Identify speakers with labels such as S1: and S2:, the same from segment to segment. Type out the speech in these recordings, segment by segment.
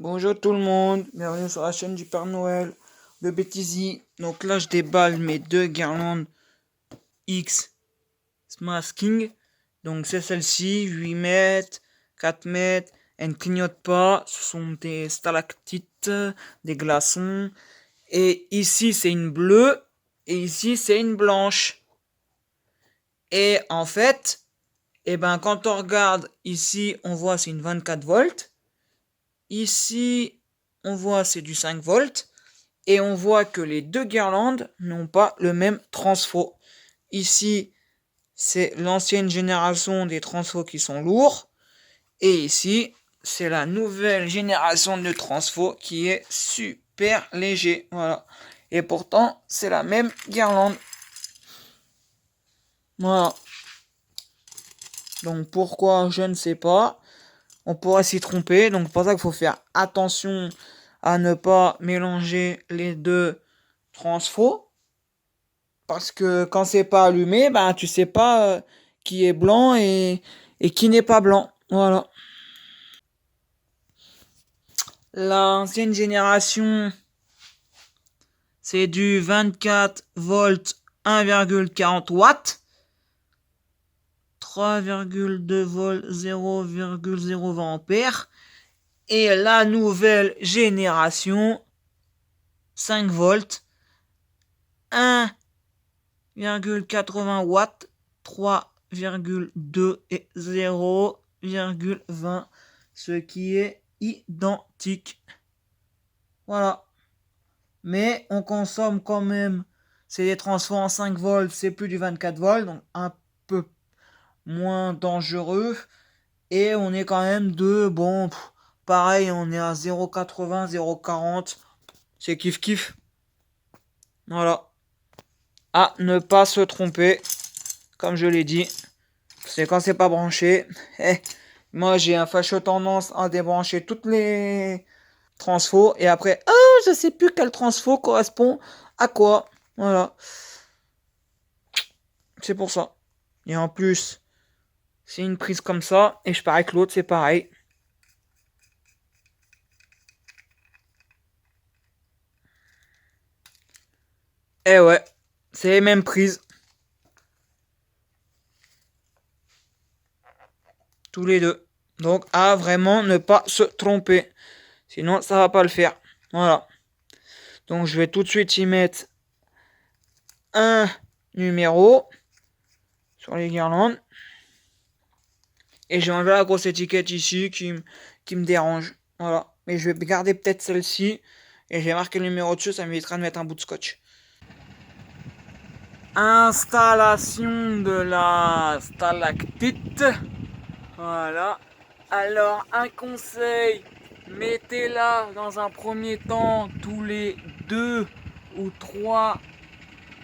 S1: Bonjour tout le monde, bienvenue sur la chaîne du Père Noël de Bêtisie. Donc là je déballe mes deux guirlandes X Masking. Donc c'est celle-ci, 8 mètres, 4 mètres, elles ne clignotent pas, ce sont des stalactites, des glaçons. Et ici c'est une bleue, et ici c'est une blanche. Et en fait, quand on regarde ici, on voit c'est une 24 volts. Ici, on voit c'est du 5 volts. Et on voit que les deux guirlandes n'ont pas le même transfo. Ici, c'est l'ancienne génération des transfos qui sont lourds. Et ici, c'est la nouvelle génération de transfo qui est super léger. Voilà. Et pourtant, c'est la même guirlande. Voilà. Donc pourquoi, je ne sais pas. On pourrait s'y tromper. Donc c'est pour ça qu'il faut faire attention à ne pas mélanger les deux transfos. Parce que quand c'est pas allumé, tu sais pas qui est blanc et qui n'est pas blanc. Voilà. L'ancienne génération, c'est du 24 volts 1,40 watts. 3,2 volts 0,020 ampères. Et la nouvelle génération, 5 volts 1,80 watts, 3,2 et 0,20, ce qui est identique. Voilà. Mais on consomme quand même, c'est des transforts en 5 volts, c'est plus du 24 volts, donc un peu moins dangereux. Et on est quand même pareil, on est à 0,80, 0,40, c'est kiff kiff. Voilà. À ne pas se tromper, comme je l'ai dit. C'est quand c'est pas branché. Moi, j'ai un fâcheux tendance à débrancher toutes les transfos. Et après, je sais plus quel transfo correspond à quoi. Voilà. C'est pour ça. Et en plus, c'est une prise comme ça. Et je parie que l'autre, c'est pareil. Et ouais, c'est les mêmes prises. Tous les deux. Donc, à vraiment ne pas se tromper. Sinon, ça va pas le faire. Voilà. Donc, je vais tout de suite y mettre un numéro sur les guirlandes. Et j'ai enlevé la grosse étiquette ici qui me dérange. Voilà. Mais je vais garder peut-être celle-ci. Et j'ai marqué le numéro dessus, ça m'évitera de mettre un bout de scotch. Installation de la stalactite. Voilà. Alors, un conseil. Mettez-la dans un premier temps tous les 2 ou 3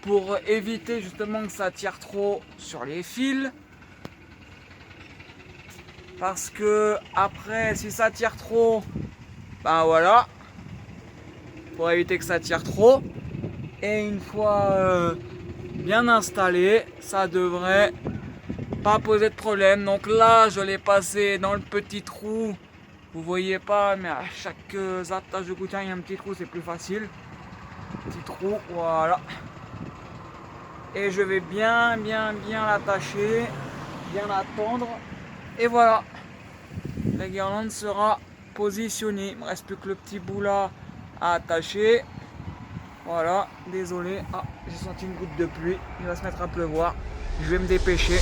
S1: pour éviter justement que ça tire trop sur les fils. Parce que après, si ça tire trop, voilà, pour éviter que ça tire trop. Et une fois bien installé, ça devrait pas poser de problème. Donc là, je l'ai passé dans le petit trou. Vous voyez pas, mais à chaque attache de gouttière, il y a un petit trou, c'est plus facile. Petit trou, voilà. Et je vais bien l'attacher, bien l'attendre. Et voilà, la guirlande sera positionnée. Il me reste plus que le petit bout là à attacher. Voilà, désolé. J'ai senti une goutte de pluie. Il va se mettre à pleuvoir. Je vais me dépêcher.